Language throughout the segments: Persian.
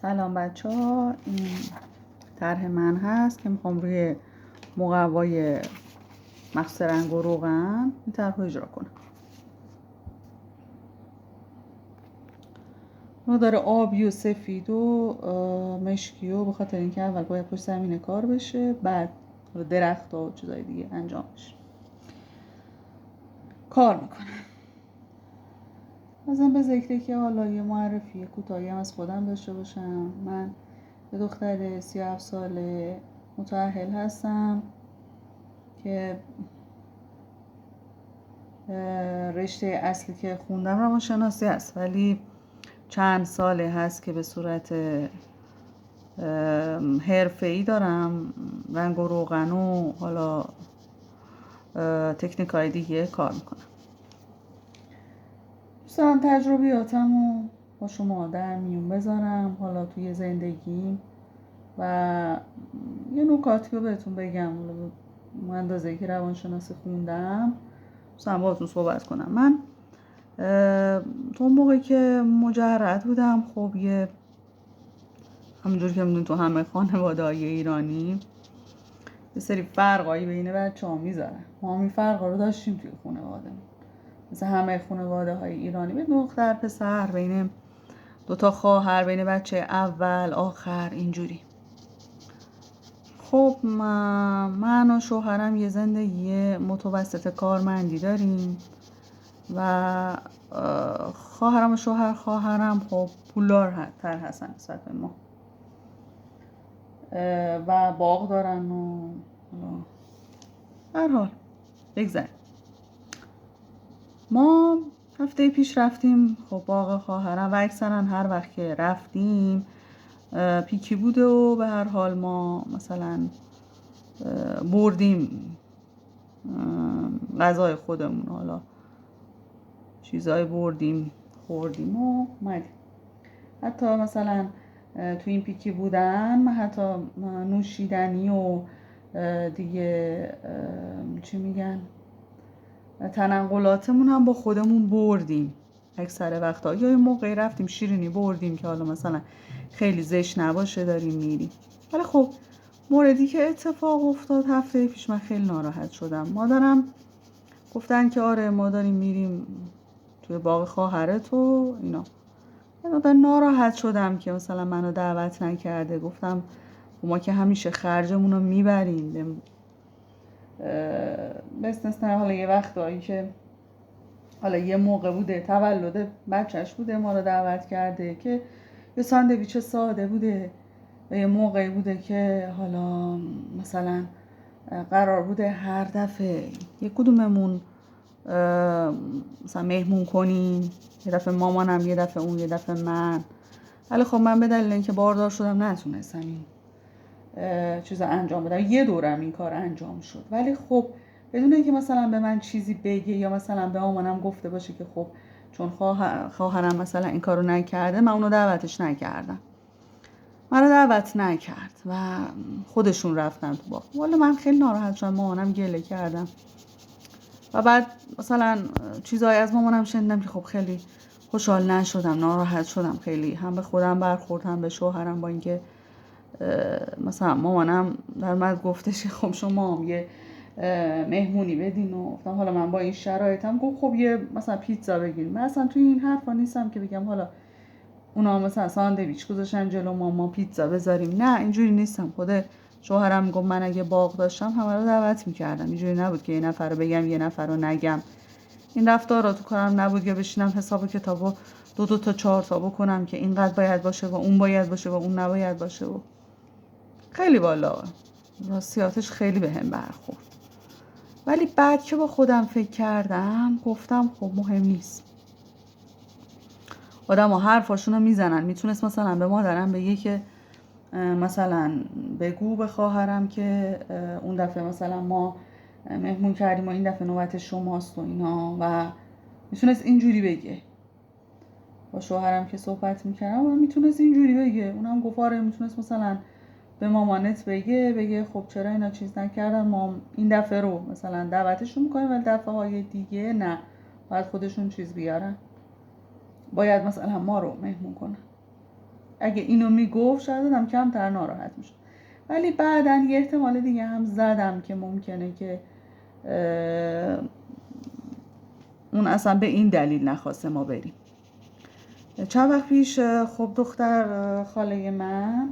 سلام بچه ها، این طرح من هست که میخوام روی مقوای مخصوص رنگ و روغن این طرح رو اجرا کنم. ما داره آبی و سفید و مشکی و به خاطر اینکه اول باید پشت زمینه کار بشه، بعد درخت و چیزای دیگه انجام بشه. کار میکنم. مثلا به ذکری که حالا یه معرفی کوتاهی هم از خودم داشته باشم. من یه دختر 37 ساله متأهل هستم که رشته اصلی که خوندم روانشناسی هست، ولی چند ساله هست که به صورت حرفه‌ای دارم رنگ و روغن و حالا تکنیک‌های دیگه کار میکنم. دوست دارم تجربیاتم رو با شما در میون بذارم حالا توی زندگیم و یه نکاتی رو بهتون بگم. من اندازه‌ای که روانشناسی خوندم دوستم باهاتون صحبت کنم. من تو اون موقعی که مجرد بودم، خب یه همونجور که میدونی تو همه خانواده‌های ایرانی یه سری فرقایی بین بچه‌ها میذارن. ما هم این فرقا رو داشتیم توی خانواده، مثل همه خانواده های ایرانی، به دختر پسر، بین دوتا خواهر، بین بچه اول آخر، اینجوری. خب من و شوهرم یه زندگی متوسط کارمندی داریم و خواهرم و شوهر خواهرم خب پولدارتر هستن نسبت به ما و باغ دارن و هر حال بگذاریم. ما هفته پیش رفتیم خب باغ خواهرم و اکثرا هر وقت که رفتیم پیکی بوده و به هر حال ما مثلا بردیم غذای خودمون، حالا چیزای بردیم خوردیم و اومدیم. حتی مثلا تو این پیکی بودن من حتی نوشیدنی و دیگه چی میگن تنقلاتمون هم با خودمون بردیم اکثر وقتا. یا یه موقعی رفتیم شیرینی بردیم که حالا مثلا خیلی زشت نباشه داریم میریم. ولی خب موردی که اتفاق افتاد هفته پیش من خیلی ناراحت شدم. مادرم گفتن که آره ما داریم میریم توی باغ خواهرت و اینا. من ناراحت شدم که مثلا منو دعوت نکرده. گفتم ما که همیشه خرجمون رو میبریم، به استثنای حالا یه وقتایی که حالا یه موقع بوده تولد بچهش بوده ما رو دعوت کرده که یه ساندویچ ساده بوده و یه موقعی بوده که حالا مثلا قرار بوده هر دفعه یک کدوممون مثلا مهمون کنیم، یه دفعه مامانم، یه دفعه اون، یه دفعه من. ولی خب من به دلیل اینکه باردار شدم نتونستم این چیزا انجام بدم. یه دورم این کار انجام شد، ولی خب بدون اینکه مثلا به من چیزی بگه یا مثلا به مامانم گفته باشه که خب چون خواهرم مثلا این کارو نکرده من اونو دعوتش نکردم. منو دعوت نکرد و خودشون رفتن تو باغ. والا من خیلی ناراحت شدم، مامانم گله کردم و بعد مثلا چیزایی از مامانم شنیدم که خب خیلی خوشحال نشدم، ناراحت شدم خیلی، هم به خودم برخورد هم به شوهرم. با اینکه مثلا مامانم در من گفتش که خب شما هم یه مهمونی بدین و گفتم حالا من با این شرایطم، گفت خب یه مثلا پیتزا بگیریم. من اصلا توی این حرفا نیستم که بگم حالا اونا مثلا ساندویچ گذاشتن جلو ما پیتزا بذاریم، نه اینجوری نیستم. خود شوهرم گفت من اگه باغ داشتم همه رو دعوت میکردم. اینجوری نبود که یه نفر رو بگم یه نفر رو نگم. این رفتارا تو کارم نبود یا بشینم حساب کتابو دو تا 4 تا بکنم که اینقدر باید باشه و اون باید باشه و اون نباید باشه. و خیلی بالا راستیاتش خیلی بهم برخورد. ولی بعد که با خودم فکر کردم گفتم خب مهم نیست. آدم ها حرفاشونو میزنن. میتونست مثلا به مادرم بگه که مثلا بگو به خواهرم که اون دفعه مثلا ما مهمون کردیم و این دفعه نوبت شماست و اینا، و میتونست اینجوری بگه. با شوهرم که صحبت میکردم و میتونست اینجوری بگه. اونم گفت آره میتونست مثلا به مامانت بگه خب چرا اینا چیز نکردن، ما این دفعه رو مثلا دعوتشون میکنیم ولی دفعه های دیگه نه، باید خودشون چیز بیارن، باید مثلا ما رو مهمون کنن. اگه اینو میگفت شاید آدم کمتر ناراحت میشه. ولی بعداً یه احتمال دیگه هم زدم که ممکنه که اون اصلا به این دلیل نخواسته ما بریم. چند وقت پیش خب دختر خاله من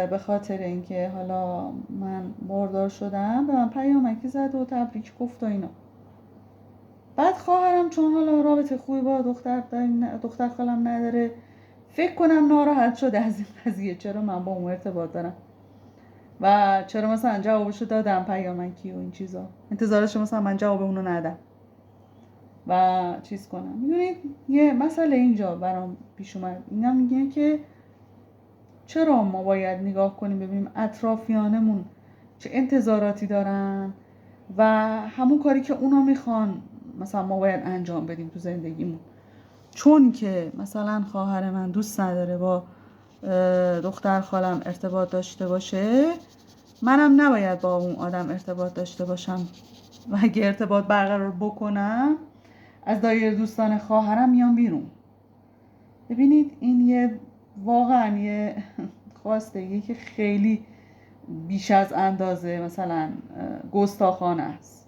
به خاطر اینکه حالا من باردار شدم به من پیامکی زد و تبریک گفت و اینا. بعد خواهرم چون حالا رابطه خوبی با دختر خالم نداره، فکر کنم ناراحت شده از این قضیه، چرا من با اون ارتباط دارم و چرا مثلا جوابشو دادم پیامکی و این چیزا، انتظارش مثلا من جواب اونو ندم و چیز کنم. میدونید یه مسئله اینجا برام پیش اومد، اینا میگه که چرا ما باید نگاه کنیم ببینیم اطرافیانمون چه انتظاراتی دارن و همون کاری که اونا میخوان مثلا ما باید انجام بدیم تو زندگیمون. چون که مثلا خواهر من دوست نداره با دختر خالم ارتباط داشته باشه، منم نباید با اون آدم ارتباط داشته باشم و اگه ارتباط برقرار بکنم از دایره دوستان خواهرم میام بیرون. ببینید این واقعا یه خواستگی که خیلی بیش از اندازه مثلا گستاخانه است.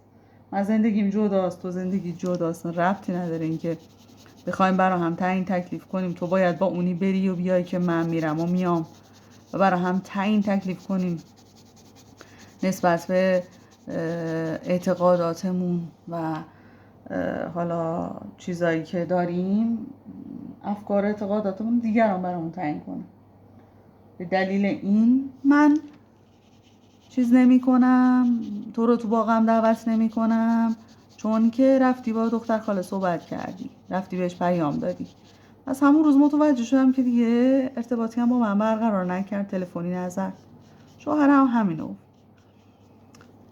من زندگیم جداست، تو زندگی جداست، ربطی نداره اینکه بخوایم برا هم تعیین تکلیف کنیم تو باید با اونی بری و بیای که من میرم و میام و برا هم تعیین تکلیف کنیم نسبت به اعتقاداتمون و حالا چیزایی که داریم، افکار اعتقاداتمون دیگران برامون تعیین کنه. به دلیل این من چیز نمی کنم، تو رو تو باغم دعوت نمی کنم، چون که رفتی با دختر خاله صحبت کردی، رفتی بهش پیام دادی. از همون روز متوجه شدم که دیگه ارتباطی هم با من برقرار نکرد، تلفنی نزد. شوهرم همینو.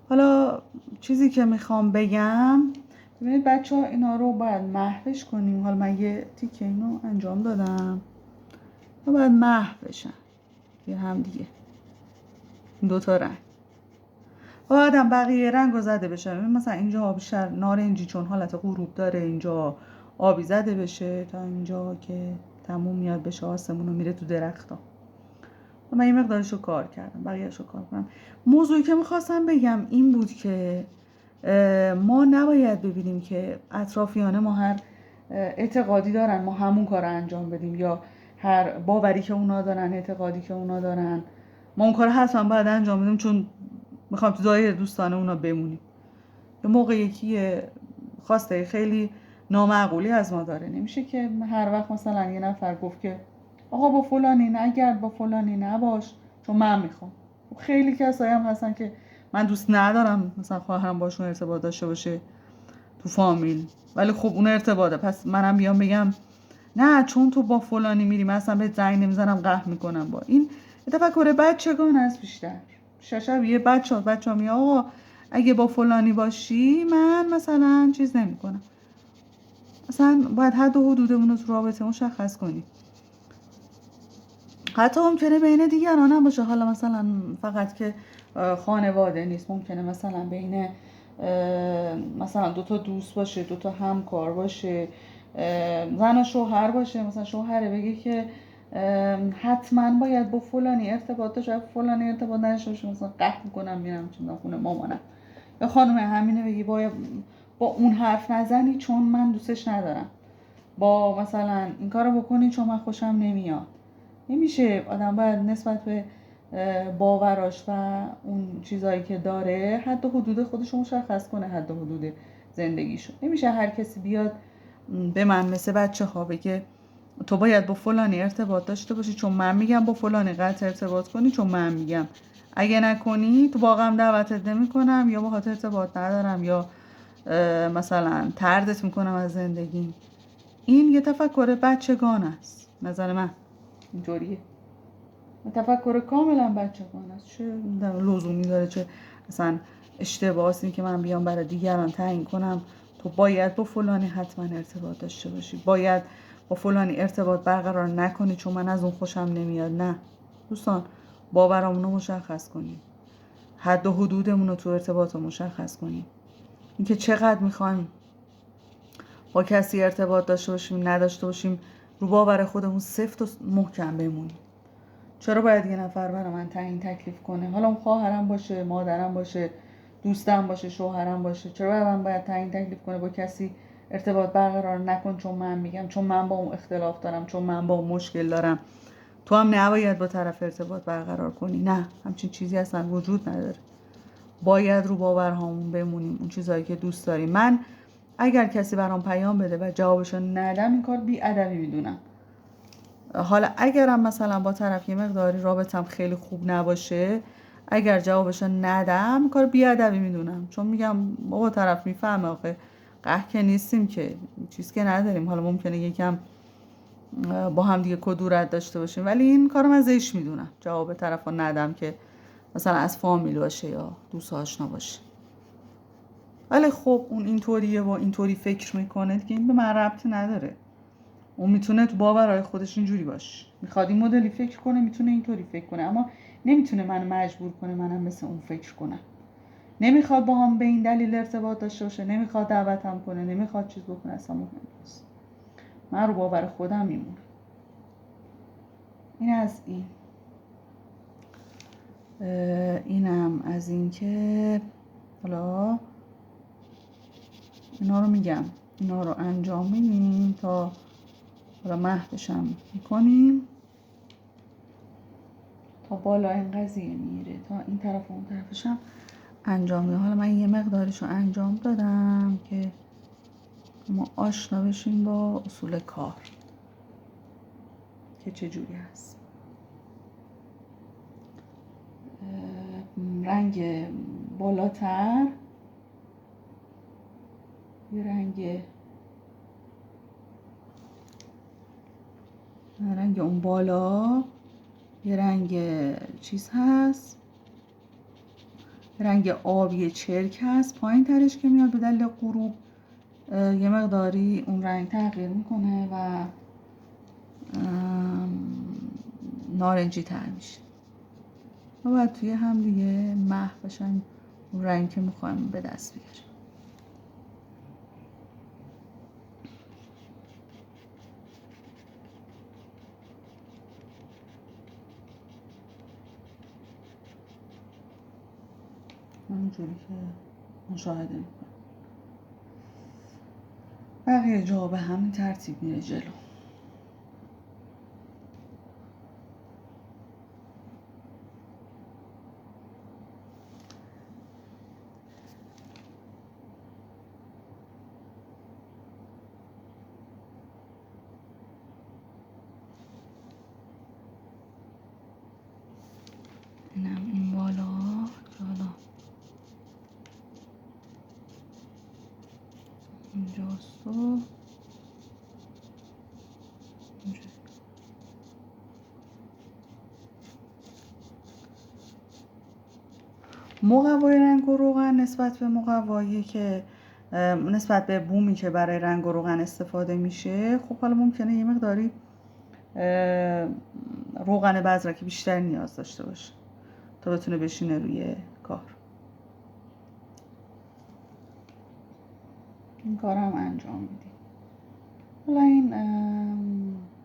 حالا چیزی که میخوام بگم، ببینید بچه ها اینا رو باید محوش کنیم. حالا من یه تیکه اینو انجام دادم و باید محو بشن یه هم دیگه این دوتا رنگ باید هم بقیه رنگ رو زده بشه. مثلا اینجا بیشتر نارنجی چون حالت غروب داره، اینجا آبی زده بشه تا اینجا که تموم میاد بشه آسمون رو میره تو درخت ها. من این مقدارش رو کار کردم، بقیهش رو کار کنم. موضوعی که میخواستم بگم این بود که ما نباید ببینیم که اطرافیان ما هر اعتقادی دارن ما همون کار رو انجام بدیم، یا هر باوری که اونا دارن، اعتقادی که اونا دارن ما اون کار حتما باید انجام بدیم چون میخوایم تو دایره دوستانه اونا بمونیم. یه موقع یکی خواسته خیلی نامعقولی از ما داره، نمیشه که هر وقت مثلا یه نفر گفت که آقا با فلانی نگرد، با فلانی نباش چون من میخوام. خیلی کسایی هم هستن که من دوست ندارم مثلا خواهرم باشون ارتباط داشته باشه تو فامیل، ولی خب اون ارتباطه، پس منم بیام بگم نه چون تو با فلانی میری من اصلا بهت زنگ نمیزنم، قهر میکنم. با این تفکر بچگانه است بیشتر. شبیه بچه‌ها میگه آقا اگه با فلانی باشی من مثلا چیز نمیکنم. مثلا باید حد و حدودمون رو تو رابطه مشخص کنیم. حتی ممکنه بین دیگران هم باشه، حالا مثلا فقط که خانواده نیست، ممکنه مثلا بین مثلا دوتا دوست باشه، دوتا همکار باشه، زن و شوهر باشه. مثلا شوهره بگه که حتما باید با فلانی ارتباط داشته، فلانی ارتباط نداشته باشه مثلا قهر میکنم میرم چون خونه مامانم. یا خانم همینه بگی باید با اون حرف نزنی چون من دوستش ندارم، با مثلا این کارو بکنی چون من خوشم نمیاد. نمیشه. آدم باید نسبت به باوراش و اون چیزایی که داره حد و حدود خودشو مشخص کنه، حد و حدود زندگیشو. نمیشه هر کسی بیاد به من مثل بچه ها بگه تو باید با فلانی ارتباط داشته باشی چون من میگم با فلانی قطع ارتباط کنی چون من میگم، اگه نکنی تو باقم دعوتت نمی کنم یا باهات ارتباط ندارم یا مثلا طردت میکنم از زندگی. این یه تفکر بچگانه است. نظر من اینطوریه، تفکر کاملا بچگانه است. چه لزومی داره، چه مثلا اشتباهی که من بیام برای دیگران تعیین کنم تو باید با فلانی حتما ارتباط داشته باشی، باید با فلانی ارتباط برقرار نکنی چون من از اون خوشم نمیاد. نه دوستان، باورامون رو مشخص کنیم، حد و حدودمون رو تو ارتباط رو مشخص کنیم. اینکه چقدر میخوایم با کسی ارتباط داشته باشیم نداشته باشیم رو باور خودمون سفت و محکم بمونیم. چرا باید یه نفر برای من تعیین تکلیف کنه؟ حالا اون خواهرم باشه، مادرم باشه، دوستم باشه، شوهرم باشه، چرا من باید تعیین تکلیف کنه با کسی ارتباط برقرار نکن چون من میگم، چون من با اون اختلاف دارم، چون من با اون مشکل دارم تو هم نباید با طرف ارتباط برقرار کنی؟ نه، همچین چیزی اصلا وجود نداره. باید رو باورهامون بمونیم، اون چیزایی که دوست داریم. من اگر کسی برام پیام بده و جوابشو ندم این کار بی‌ادبی میدونم. حالا اگرم مثلا با طرف یه مقداری رابطم خیلی خوب نباشه، اگر جوابشو ندم کار بی‌ادبی میدونم، چون میگم بابا طرف میفهمه آخه قهر که نیستیم که، چیز که نداریم. حالا ممکنه یکم با هم دیگه کدورت داشته باشیم، ولی این کارو من زشت میدونم جواب طرفو ندم که مثلا از فامیل باشه یا دوست آشنا باشه. ولی خب اون اینطوریه و اینطوری فکر میکنه که این به من ربطی نداره. اون میتونه تو باورهای خودش اینجوری باشه، میخواد این مدلی فکر کنه، میتونه اینطوری فکر کنه، اما نمیتونه منو مجبور کنه منم مثل اون فکر کنم. نمیخواد با هم به این دلیل ارتباط داشته باشه، نمیخواد دعوتم کنه، نمیخواد چیز بکنه، اصلا مهم نیست. من رو باور خودم میمونم. این از این. اینم از این که حالا اینا رو میگم، اینا رو انجام میدیم تا حالا مهدشم میکنیم تا بالا این قضیه میره، تا این طرف و اون طرفشم انجام میدیم. حالا من یه مقدارش رو انجام دادم که ما آشنا بشیم با اصول کار که چجوری هست. رنگ بالاتر یه رنگ اون بالا یه رنگ چیز هست، رنگ آبی چرک هست، پایین ترش که میاد به دلیل غروب یه مقداری اون رنگ تغییر میکنه و نارنجی تر میشه و باید توی هم دیگه محو بشن اون رنگ که میخوایم به دست بیاریم. همونجوری که مشاهده میکنم بقیه جا به همین ترتیب میره جلو. اینم این بالا اینجاست و مقوای رنگ و روغن نسبت به مقوایی که نسبت به بومی که برای رنگ و روغن استفاده میشه، خب حالا ممکنه یه مقداری روغن بذرکی بیشتر نیاز داشته باشه تا بتونه بشینه روی کار. این کارم انجام میدیم. حالا این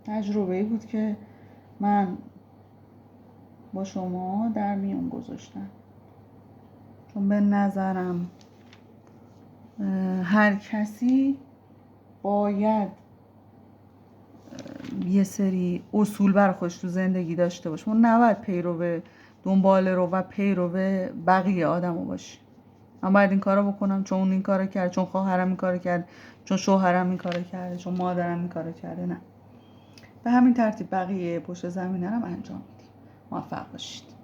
تجربه‌ای بود که من با شما در میون گذاشتم، چون به نظرم هر کسی باید یه سری اصول بر خودش تو زندگی داشته باشه. من نباید پیرو دنبال رو و پیرو بقیه آدمو باشی. من باید این کارو بکنم چون اون این کارو کرد، چون خواهرم این کارو کرد، چون شوهرم این کارو کرده، چون مادرم این کارو کرده. نه، به همین ترتیب بقیه پشت زمینه رو انجام میدیم. موفق باشید.